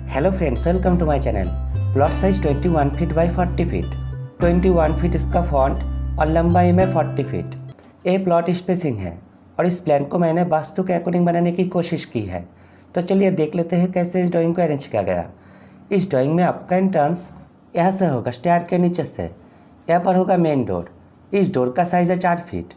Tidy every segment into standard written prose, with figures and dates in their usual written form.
Hello friends, welcome to my channel. Plot size 21 feet by 40 feet, 21 feet इसका front और लंबाई में 40 feet. ये प्लॉट स्पेसिंग है और इस प्लान को मैंने वास्तु के अकॉर्डिंग बनाने की कोशिश की है। तो चलिए देख लेते हैं कैसे इस ड्राइंग को अरेंज किया गया। इस ड्राइंग में आपका एंट्रेंस यहाँ से होगा, स्टेयर के नीचे से। यहाँ पर होगा मेन डोर। इस डोर का साइज़ है 4 फीट।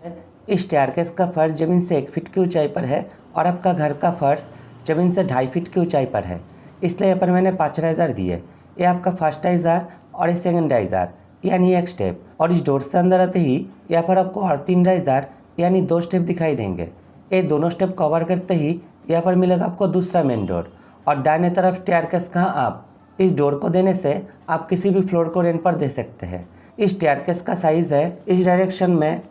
इस स्टेयरकेस का फर्श ज़मीन से 1 फीट की ऊंचाई पर है और आपका घर का फर्श ज़मीन से 2.5 फीट की ऊंचाई पर है, इसलिए यहाँ पर मैंने 5 राइज़र दिए। ये आपका फर्स्ट राइज़र और ये सेकंड राइज़र यानी एक स्टेप। और इस डोर से अंदर आते ही यहाँ पर आपको और 3 राइज़र यानी 2 स्टेप दिखाई देंगे। ये दोनों स्टेप कवर करते ही यहाँ पर मिलेगा आपको दूसरा मेन डोर और दाहिने तरफ स्टेयरकेस का आप इस डोर को देने से आप किसी भी फ्लोर को रेंट पर दे सकते हैं। इस स्टेयरकेस का साइज़ है इस डायरेक्शन में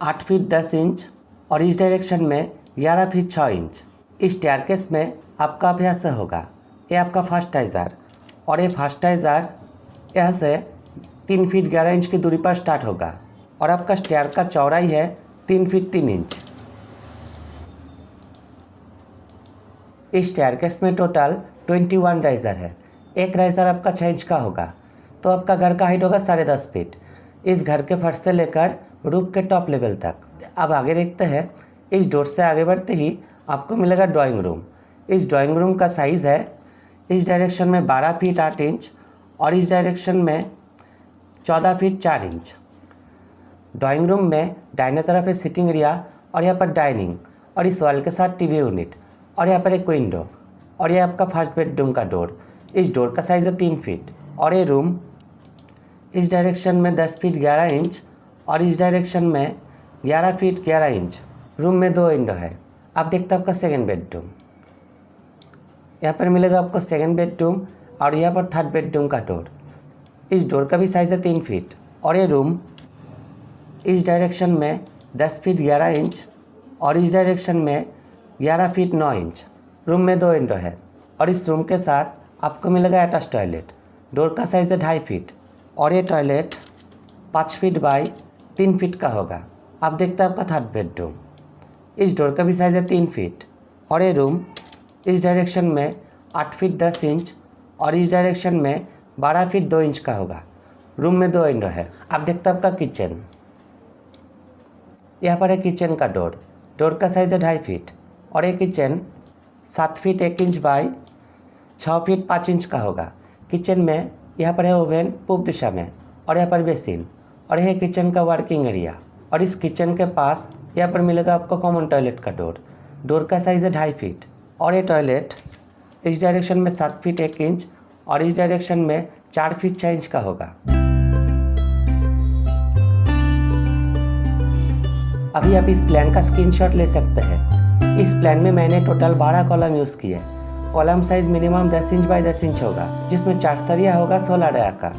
8 फीट 10 इंच और इस डायरेक्शन में 11 फीट 6 इंच। इस स्टेयरकेस में आपका अभ्यास होगा। ये आपका फर्स्ट राइज़र और ये फर्स्ट राइज़र यहाँ से 3 फीट 11 इंच की दूरी पर स्टार्ट होगा और आपका स्टेयर का चौड़ाई है 3 फीट 3 इंच। इस स्टेयरकेस में टोटल 21 राइज़र है। एक राइज़र आपका 6 इंच का होगा, तो आपका घर का हाइट होगा 10.5 फीट। इस घर के फर्श से लेकर रूफ के टॉप लेवल तक। अब आगे देखते हैं। इस डोर से आगे बढ़ते ही आपको मिलेगा ड्राइंग रूम। इस ड्राइंग रूम का साइज़ है इस डायरेक्शन में 12 फीट 8 इंच और इस डायरेक्शन में 14 फीट 4 इंच। ड्राइंग रूम में दाहिने तरफ है सिटिंग एरिया और यहाँ पर डाइनिंग और इस वॉल के साथ टीवी यूनिट और यहाँ पर एक विंडो और ये आपका फर्स्ट बेडरूम का डोर। इस डोर का साइज़ है 3 फीट और ये रूम इस डायरेक्शन में 10 फीट 11 इंच और इस डायरेक्शन में 11 फीट 11 इंच। रूम में 2 विंडो है। अब देखते हैं आपका सेकंड बेडरूम। यहाँ पर मिलेगा आपको सेकंड बेडरूम और यहाँ पर थर्ड बेडरूम का डोर। इस डोर का भी साइज़ है 3 फीट और ये रूम इस डायरेक्शन में 10 फीट 11 इंच और इस डायरेक्शन में 11 फीट 9 इंच। रूम में 2 विंडो है और इस रूम के साथ आपको मिलेगा अटैच टॉयलेट। डोर का साइज़ है 2.5 फीट और ये टॉयलेट 5 फीट बाई 3 फीट का होगा। अब देखते हैं आपका थर्ड बेडरूम। इस डोर का भी साइज़ है 3 फीट और ये रूम इस डायरेक्शन में 8 फीट 10 इंच और इस डायरेक्शन में 12 फीट 2 इंच का होगा। रूम में 2 विंडो है। अब देखते हैं आपका किचन। यहाँ पर है किचन का डोर। डोर का साइज़ है 2.5 फीट और ये kitchen 7 feet 1 inch by 6 feet 5 inch का होगा। किचन में यहाँ पर है ओवन पूर्व दिशा में और यहाँ पर बेसिन और यह है किचन का वर्किंग एरिया। और इस किचन के पास यहाँ पर मिलेगा आपको कॉमन टॉयलेट का डोर। डोर का साइज़ है 2.5 फीट और ये टॉयलेट इस डायरेक्शन में 7 फीट 1 इंच और इस डायरेक्शन में 4 फीट 6 इंच का होगा। अभी आप इस प्लान का स्क्रीनशॉट ले सकते हैं। इस प्लान में मैंने टोटल 12 कॉलम यूज़ किए। Column size minimum 10 inch by 10 inch होगा, जिसमें 4 सरिया होगा 16 डया का।